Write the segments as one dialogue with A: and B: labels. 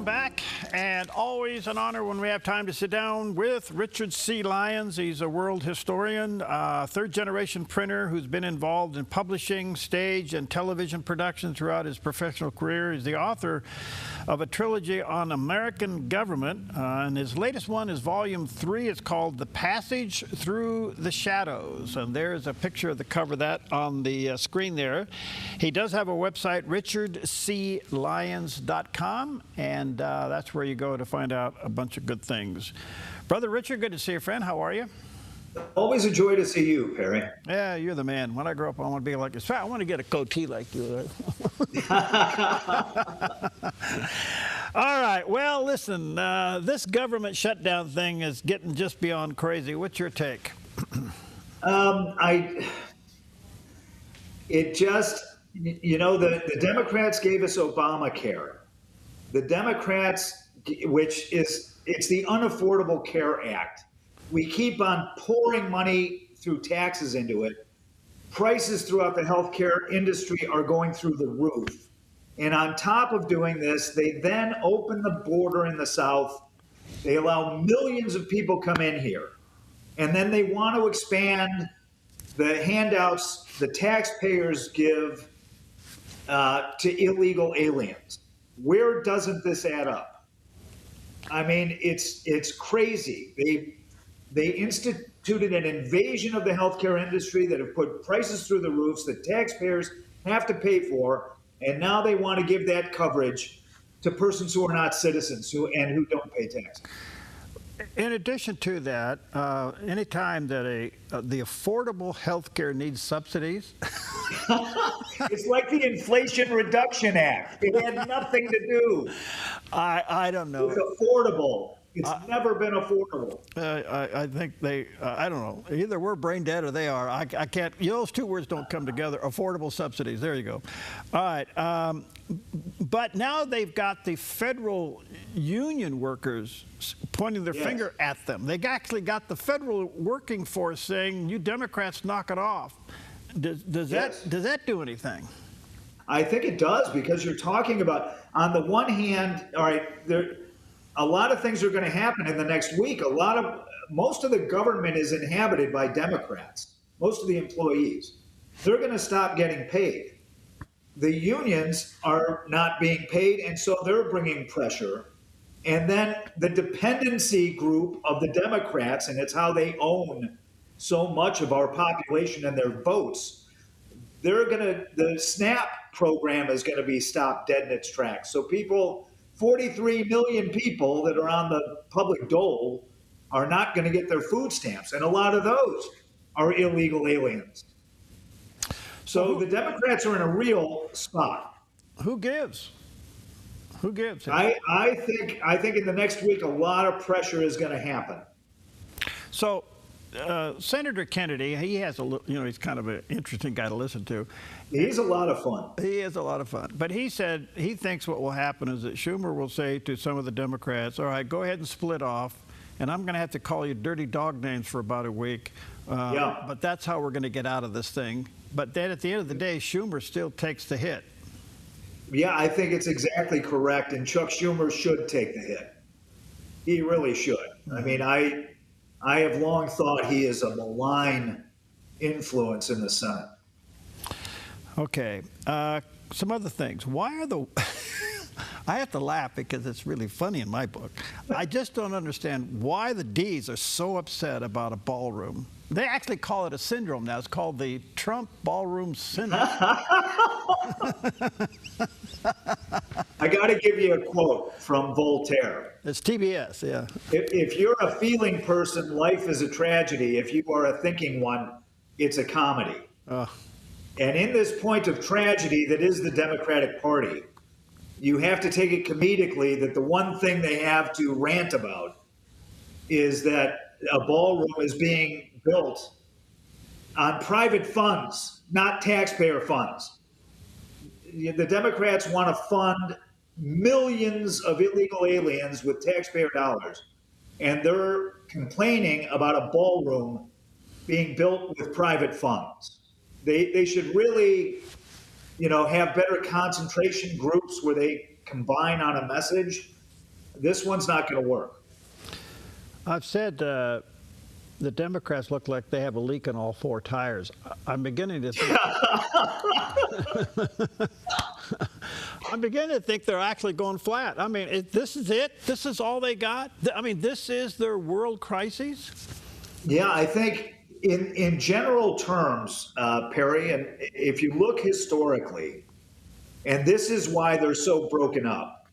A: back, and always an honor when we have time to sit down with Richard C. Lyons. He's a world historian, third-generation printer who's been involved in publishing, stage, and television production throughout his professional career. He's the author of a trilogy on American government, and his latest one is Volume 3. It's called The Passage Through the Shadows, and there's a picture of the cover of that on the screen there. He does have a website, richardclyons.com, and that's where you go to find out a bunch of good things. Brother Richard, good to see you, friend. How are you?
B: Always a joy to see you, Perry.
A: Yeah, you're the man. When I grow up, I want to be like you. I want to get a goatee like you. All right. Well, listen, this government shutdown thing is getting just beyond crazy. What's your take?
B: The Democrats gave us Obamacare. The Democrats, it's the Unaffordable Care Act. We keep on pouring money through taxes into it. Prices throughout the healthcare industry are going through the roof. And on top of doing this, they then open the border in the South. They allow millions of people come in here. And then they want to expand the handouts the taxpayers give to illegal aliens. Where doesn't this add up? I mean, it's crazy. They instituted an invasion of the healthcare industry that have put prices through the roofs that taxpayers have to pay for, and now they want to give that coverage to persons who are not citizens who don't pay taxes.
A: In addition to that, anytime that the Affordable Health Care needs subsidies.
B: It's like the Inflation Reduction Act. It had nothing to do.
A: I don't know.
B: It's affordable. It's never been affordable.
A: I think I don't know. Either we're brain dead or they are. I can't, those two words don't come together. Affordable subsidies. There you go. All right. But now they've got the federal union workers pointing their finger at them. They actually got the federal working force saying, you Democrats knock it off. Does that do anything?
B: I think it does, because you're talking about, on the one hand, all right, a lot of things are going to happen in the next week. Most of the government is inhabited by Democrats. Most of the employees, they're going to stop getting paid. The unions are not being paid, and so they're bringing pressure. And then the dependency group of the Democrats, and it's how they own so much of our population and their votes, the SNAP program is going to be stopped dead in its tracks. So 43 million people that are on the public dole are not going to get their food stamps. And a lot of those are illegal aliens. So the Democrats are in a real spot.
A: Who gives? Who gives?
B: I think in the next week, a lot of pressure is going to happen.
A: So Senator Kennedy, he has he's kind of an interesting guy to listen to.
B: He's a lot of fun.
A: He is a lot of fun. But he said he thinks what will happen is that Schumer will say to some of the Democrats, all right, go ahead and split off, and I'm going to have to call you dirty dog names for about a week. But that's how we're going to get out of this thing. But then at the end of the day, Schumer still takes the hit.
B: Yeah, I think it's exactly correct, and Chuck Schumer should take the hit. He really should. I mean, I have long thought he is a malign influence in the Senate.
A: Okay. Some other things. Why are I have to laugh because it's really funny in my book. I just don't understand why the D's are so upset about a ballroom. They actually call it a syndrome now. It's called the Trump Ballroom Syndrome.
B: I got to give you a quote from Voltaire.
A: It's TBS, yeah.
B: If you're a feeling person, life is a tragedy. If you are a thinking one, it's a comedy. And in this point of tragedy that is the Democratic Party, you have to take it comedically that the one thing they have to rant about is that a ballroom is being built on private funds, not taxpayer funds. The Democrats want to fund millions of illegal aliens with taxpayer dollars, and they're complaining about a ballroom being built with private funds. They should really, have better concentration groups where they combine on a message this one's not going to work.
A: I've said the Democrats look like they have a leak in all four tires. I'm beginning to think. I'm beginning to think they're actually going flat. I mean, this is it? This is all they got? I mean, this is their world crisis?
B: Yeah, I think in general terms, Perry, and if you look historically, and this is why they're so broken up,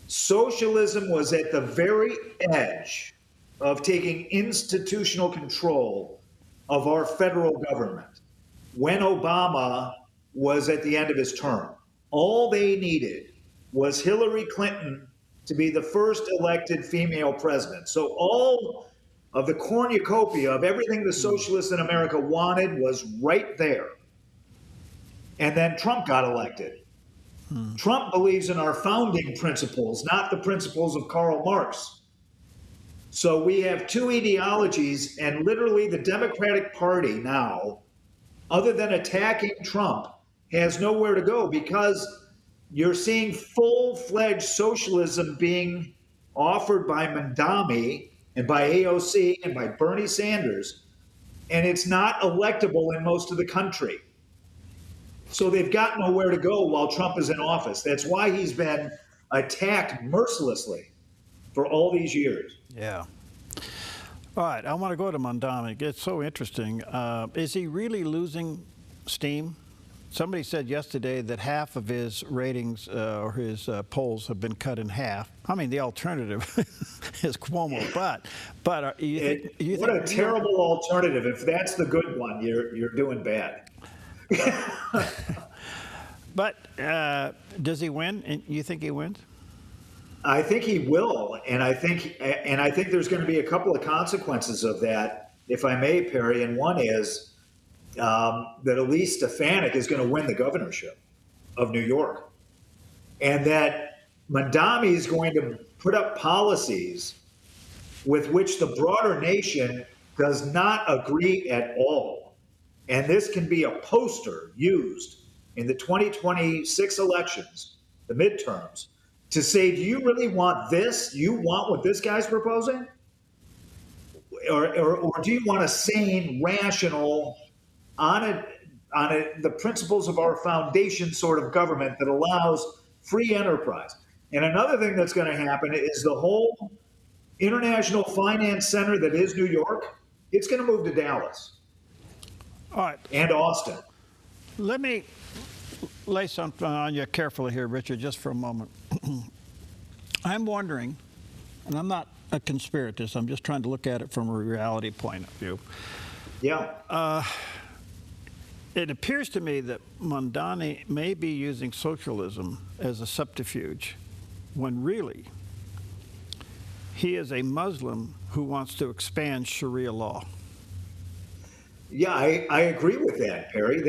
B: socialism was at the very edge of taking institutional control of our federal government when Obama was at the end of his term. All they needed was Hillary Clinton to be the first elected female president. So all of the cornucopia of everything the socialists in America wanted was right there. And then Trump got elected. Trump believes in our founding principles, not the principles of Karl Marx. So we have two ideologies, and literally the Democratic Party now, other than attacking Trump, has nowhere to go because you're seeing full-fledged socialism being offered by Mandami and by AOC and by Bernie Sanders, and it's not electable in most of the country. So they've got nowhere to go while Trump is in office. That's why he's been attacked mercilessly for all these years.
A: Yeah. All right, I want to go to Mandami. It's so interesting. Is he really losing steam? Somebody said yesterday that half of his ratings or his polls have been cut in half. I mean, the alternative is Cuomo, but you
B: what a terrible alternative. If that's the good one, you're doing bad.
A: But does he win? And you think he wins?
B: I think he will, and I think there's going to be a couple of consequences of that, if I may, Perry. And one is that Elise Stefanik is going to win the governorship of New York, and that Mandami is going to put up policies with which the broader nation does not agree at all. And this can be a poster used in the 2026 elections, the midterms, to say, do you really want this? You want what this guy's proposing? Or do you want a sane, rational, on the principles of our foundation sort of government that allows free enterprise? And another thing that's going to happen is the whole international finance center that is New York, it's going to move to Dallas.
A: All right.
B: And Austin.
A: Let me lay something on you carefully here, Richard, just for a moment. I'm wondering, and I'm not a conspiratist, I'm just trying to look at it from a reality point of view.
B: Yeah.
A: It appears to me that Mandani may be using socialism as a subterfuge when really he is a Muslim who wants to expand Sharia law.
B: Yeah, I agree with that, Perry.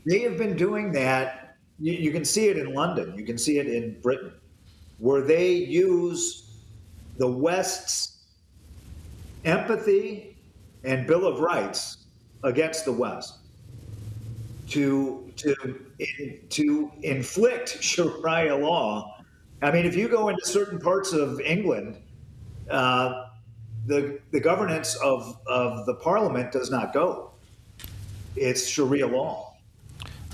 B: They have been doing that. You can see it in London. You can see it in Britain, where they use the West's empathy and Bill of Rights against the West to inflict Sharia law. I mean, if you go into certain parts of England, the governance of the parliament does not go. It's Sharia law.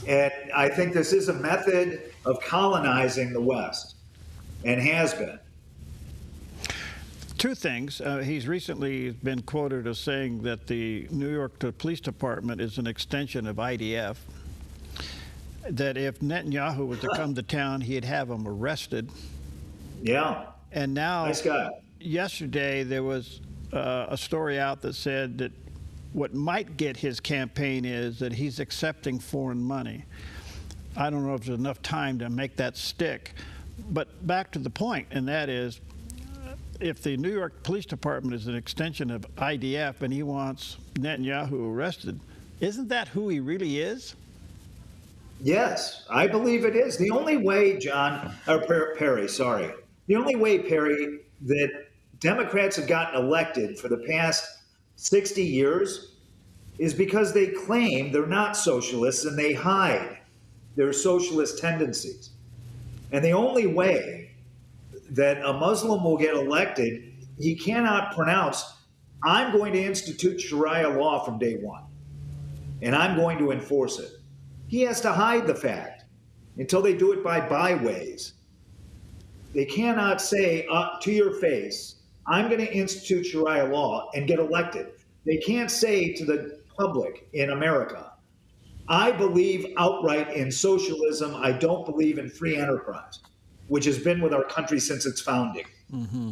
B: And I think this is a method of colonizing the West, and has been.
A: Two things. He's recently been quoted as saying that the New York Police Department is an extension of IDF, that if Netanyahu was to come to town, he'd have him arrested.
B: Yeah.
A: And now,
B: nice guy.
A: Yesterday, there was a story out that said that what might get his campaign is that he's accepting foreign money. I don't know if there's enough time to make that stick. But back to the point, and that is, if the New York Police Department is an extension of IDF and he wants Netanyahu arrested, isn't that who he really is?
B: Yes, I believe it is. The only way, Perry, the only way, Perry, that Democrats have gotten elected for the past 60 years is because they claim they're not socialists and they hide their socialist tendencies. And the only way that a Muslim will get elected, he cannot pronounce, I'm going to institute Sharia law from day one, and I'm going to enforce it. He has to hide the fact until they do it by byways. They cannot say to your face, I'm going to institute Sharia law and get elected. They can't say to the public in America, I believe outright in socialism. I don't believe in free enterprise, which has been with our country since its founding. Mm-hmm.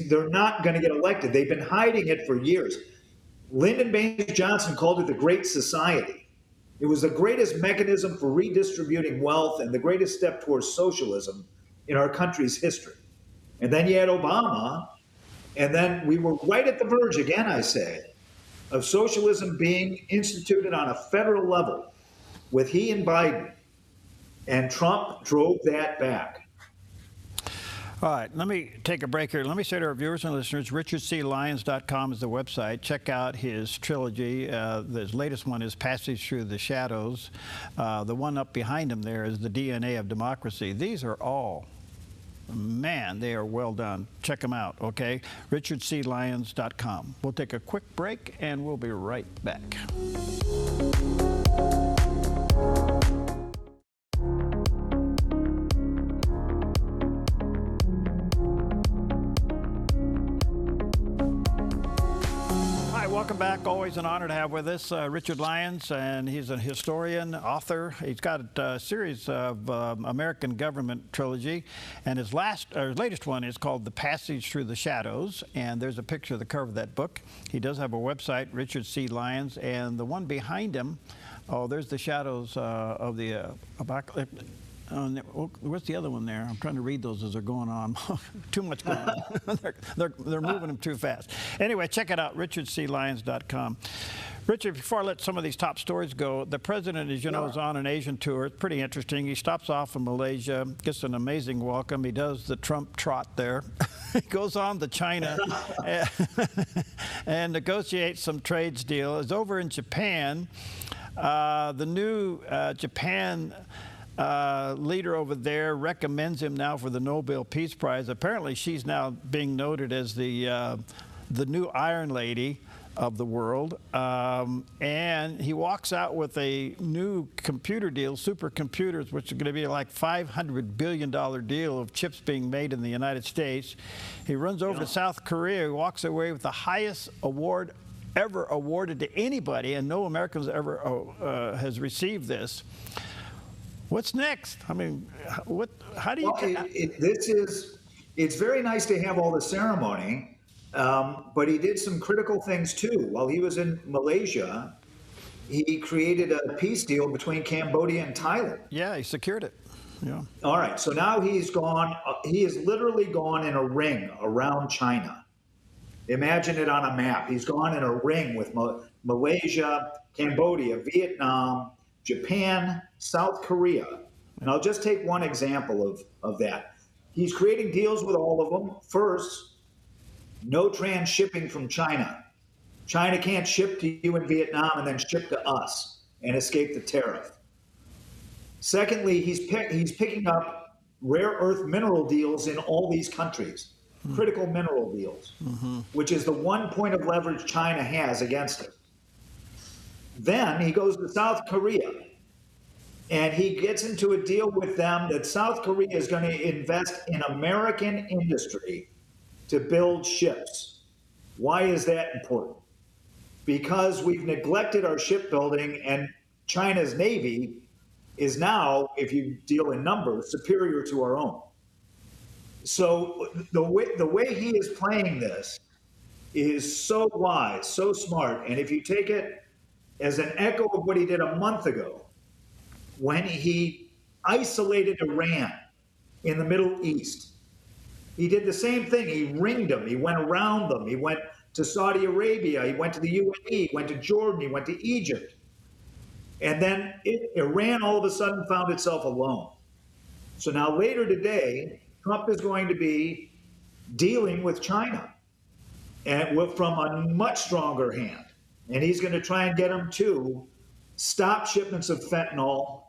B: They're not going to get elected. They've been hiding it for years. Lyndon Baines Johnson called it the Great Society. It was the greatest mechanism for redistributing wealth and the greatest step towards socialism in our country's history. And then you had Obama, and then we were right at the verge, again, I say, of socialism being instituted on a federal level with he and Biden. And Trump drove that back.
A: All right, let me take a break here. Let me say to our viewers and listeners, RichardCLyons.com is the website. Check out his trilogy. His latest one is Passage Through the Shadows. The one up behind him there is The DNA of Democracy. These are all, man, they are well done. Check them out, okay? RichardCLyons.com. We'll take a quick break, and we'll be right back. Welcome back. Always an honor to have with us Richard Lyons, and he's a historian, author. He's got a series of American government trilogy, and his latest one is called The Passage Through the Shadows, and there's a picture of the cover of that book. He does have a website, Richard C. Lyons, and the one behind him, oh, there's the shadows of the apocalypse. What's the other one there? I'm trying to read those as they're going on. Too much going on. they're moving them too fast. Anyway, check it out, RichardCLyons.com. Richard, before I let some of these top stories go, the president, as you know, is on an Asian tour. It's pretty interesting. He stops off in Malaysia, gets an amazing welcome. He does the Trump trot there. He goes on to China and negotiates some trades deal. Is over in Japan. The new Japan leader over there recommends him now for the Nobel Peace Prize. Apparently, she's now being noted as the new Iron Lady of the world. And he walks out with a new computer deal, supercomputers, which are going to be like $500 billion deal of chips being made in the United States. He runs over to South Korea. He walks away with the highest award ever awarded to anybody, and no Americans ever has received this. What's next? I mean, how do you...
B: Well, it's very nice to have all the ceremony, but he did some critical things too. While he was in Malaysia, he created a peace deal between Cambodia and Thailand.
A: Yeah, he secured it. Yeah.
B: All right, so now he has literally gone in a ring around China. Imagine it on a map. He's gone in a ring with Malaysia, Cambodia, Vietnam, Japan, South Korea. And I'll just take one example of that. He's creating deals with all of them. First, no transshipping from China. China can't ship to you in Vietnam and then ship to us and escape the tariff. Secondly, he's picking up rare earth mineral deals in all these countries, critical mineral deals, which is the one point of leverage China has against it. Then he goes to South Korea, and he gets into a deal with them that South Korea is going to invest in American industry to build ships. Why is that important? Because we've neglected our shipbuilding, and China's Navy is now, if you deal in numbers, superior to our own. So the way he is playing this is so wise, so smart, and if you take it as an echo of what he did a month ago, when he isolated Iran in the Middle East. He did the same thing. He ringed them. He went around them. He went to Saudi Arabia. He went to the UAE. He went to Jordan. He went to Egypt. And then Iran all of a sudden found itself alone. So now later today, Trump is going to be dealing with China and from a much stronger hand. And he's going to try and get them to stop shipments of fentanyl,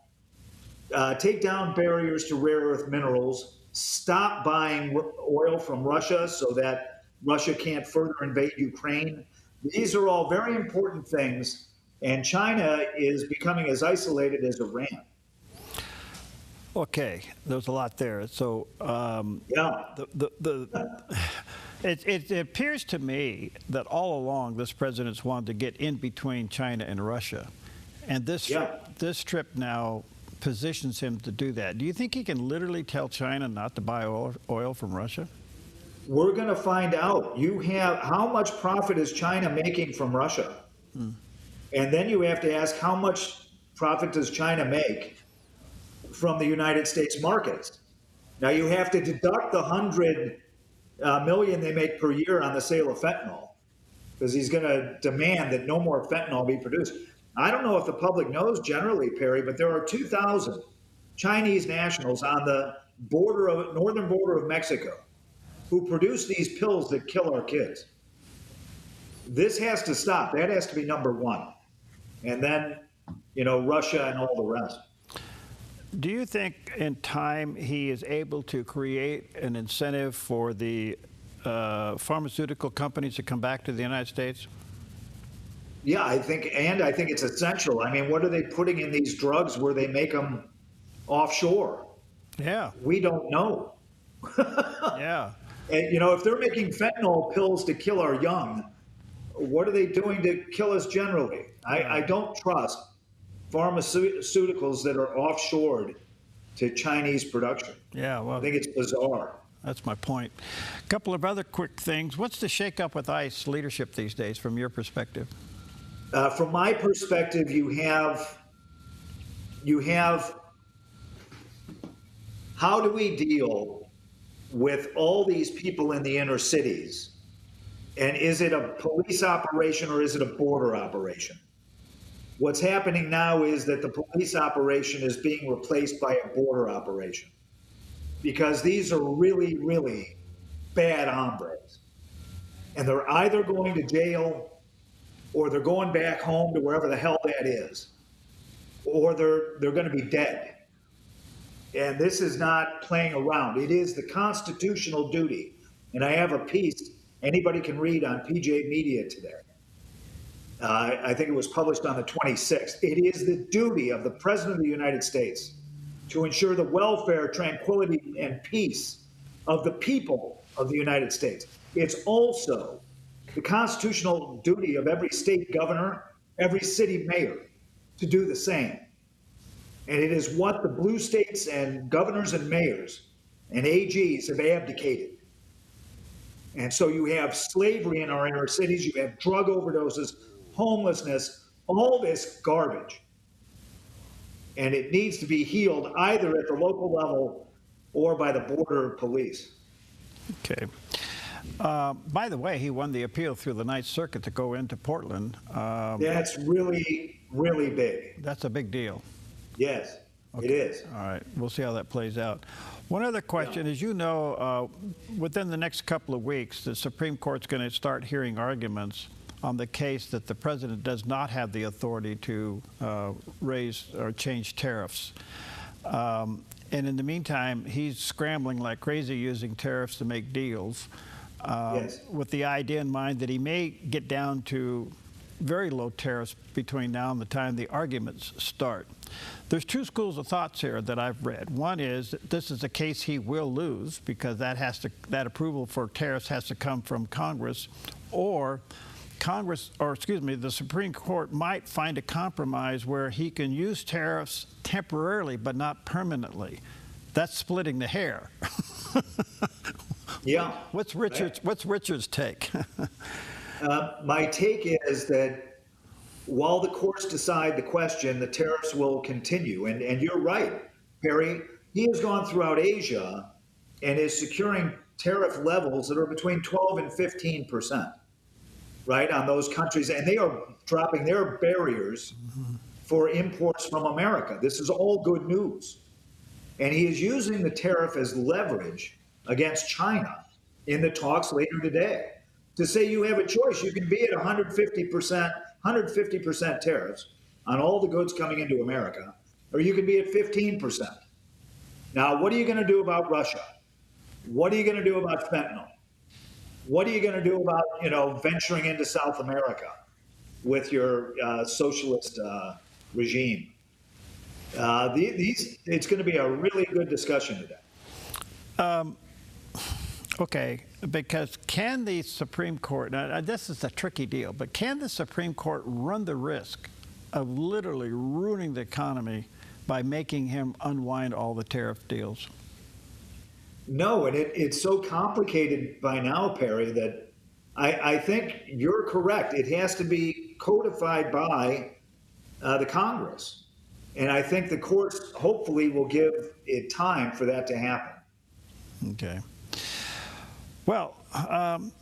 B: take down barriers to rare earth minerals, stop buying oil from Russia so that Russia can't further invade Ukraine. These are all very important things, and China is becoming as isolated as Iran.
A: Okay, there's a lot there. So
B: Yeah.
A: it appears to me that all along this president's wanted to get in between China and Russia, and this trip now positions him to do that. Do you think he can literally tell China not to buy oil from Russia?
B: We're going to find out. You have how much profit is China making from Russia? And then you have to ask how much profit does China make from the United States markets? Now you have to deduct the 100 million they make per year on the sale of fentanyl, because he's going to demand that no more fentanyl be produced. I don't know if the public knows generally, Perry, but there are 2,000 Chinese nationals on the northern border of Mexico who produce these pills that kill our kids. This has to stop. That has to be number one. And then, Russia and all the rest.
A: Do you think in time he is able to create an incentive for the pharmaceutical companies to come back to the United States?
B: Yeah, I think it's essential. I mean, what are they putting in these drugs where they make them offshore?
A: Yeah.
B: We don't know.
A: Yeah.
B: And, if they're making fentanyl pills to kill our young, what are they doing to kill us generally? I don't trust pharmaceuticals that are offshored to Chinese production.
A: Yeah, well,
B: I think it's bizarre.
A: That's my point. A couple of other quick things. What's the shakeup with ICE leadership these days from your perspective?
B: From my perspective, you have how do we deal with all these people in the inner cities? And is it a police operation or is it a border operation? What's happening now is that the police operation is being replaced by a border operation, because these are really, really bad hombres. And they're either going to jail or they're going back home to wherever the hell that is, or they're going to be dead. And this is not playing around. It is the constitutional duty. And I have a piece anybody can read on PJ Media today. I think it was published on the 26th. It is the duty of the President of the United States to ensure the welfare, tranquility, and peace of the people of the United States. It's also the constitutional duty of every state governor, every city mayor to do the same. And it is what the blue states and governors and mayors and AGs have abdicated. And so you have slavery in our inner cities, you have drug overdoses, homelessness, all this garbage. And it needs to be healed either at the local level or by the border police.
A: Okay. By the way, he won the appeal through the Ninth Circuit to go into Portland.
B: That's really, really big.
A: That's a big deal.
B: Yes,
A: okay.
B: It is.
A: All right. We'll see how that plays out. One other question. As you know, within the next couple of weeks, the Supreme Court's going to start hearing arguments on the case that the president does not have the authority to raise or change tariffs. And in the meantime, he's scrambling like crazy using tariffs to make deals, with the idea in mind that he may get down to very low tariffs between now and the time the arguments start. There's two schools of thoughts here that I've read. One is that this is a case he will lose because that approval for tariffs has to come from Congress, or the Supreme Court might find a compromise where he can use tariffs temporarily but not permanently. That's splitting the hair.
B: Yeah.
A: What's Richard's take?
B: My take is that while the courts decide the question, the tariffs will continue. And you're right, Perry. He has gone throughout Asia and is securing tariff levels that are between 12 and 15%, right, on those countries. And they are dropping their barriers for imports from America. This is all good news. And he is using the tariff as leverage against China in the talks later today to say you have a choice. You can be at 150% tariffs on all the goods coming into America, or you can be at 15%. Now, what are you going to do about Russia? What are you going to do about fentanyl? What are you going to do about, venturing into South America with your socialist regime? It's going to be a really good discussion today.
A: Okay, because can the Supreme Court, now this is a tricky deal, but can the Supreme Court run the risk of literally ruining the economy by making him unwind all the tariff deals?
B: No, and it's so complicated by now, Perry, that I think you're correct. It has to be codified by the Congress. And I think the courts hopefully will give it time for that to happen.
A: Okay. Well,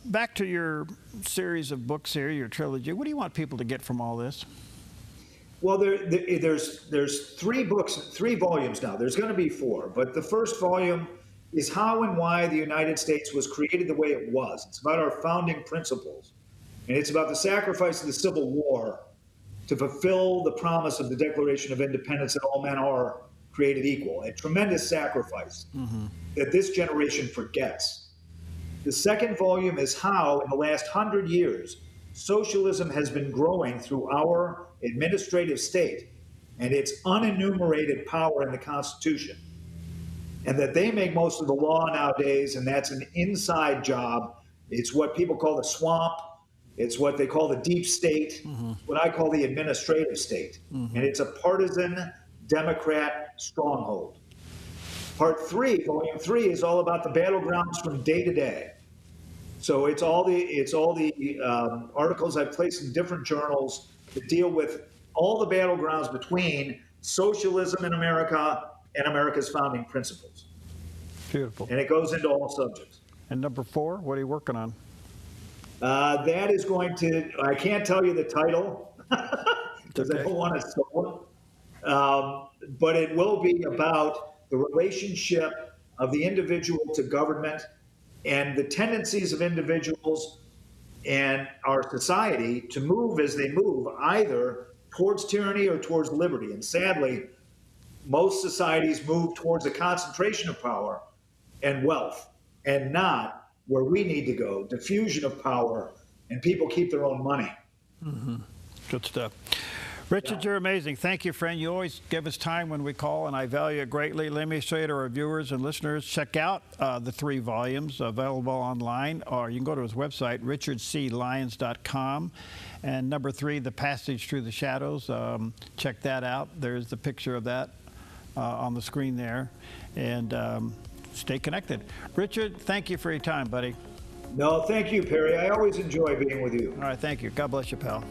A: back to your series of books here, your trilogy. What do you want people to get from all this?
B: Well, there's 3 books, 3 volumes now. There's going to be 4, but the first volume is how and why the United States was created the way it was. It's about our founding principles, and it's about the sacrifice of the Civil War to fulfill the promise of the Declaration of Independence that all men are created equal. A tremendous sacrifice that this generation forgets. The second volume is how, in the last 100 years, socialism has been growing through our administrative state and its unenumerated power in the Constitution. And that they make most of the law nowadays, and that's an inside job. It's what people call the swamp. It's what they call the deep state, what I call the administrative state. And it's a partisan Democrat stronghold. Part 3, volume 3, is all about the battlegrounds from day to day. So it's all the articles I've placed in different journals that deal with all the battlegrounds between socialism in America and America's founding principles.
A: Beautiful.
B: And it goes into all subjects.
A: And number 4, what are you working on?
B: That is going to, I can't tell you the title because I don't want to spoil it. But it will be about the relationship of the individual to government and the tendencies of individuals and our society to move as they move, either towards tyranny or towards liberty. And sadly, most societies move towards a concentration of power and wealth, and not where we need to go, diffusion of power, and people keep their own money.
A: Good stuff. Richard, you're amazing. Thank you, friend. You always give us time when we call, and I value it greatly. Let me say to our viewers and listeners, check out the 3 volumes available online, or you can go to his website, richardclyons.com. And number 3, The Passage Through the Shadows. Check that out. There's the picture of that on the screen there. And stay connected. Richard, thank you for your time, buddy.
B: No, thank you, Perry. I always enjoy being with you.
A: All right, thank you. God bless you, pal.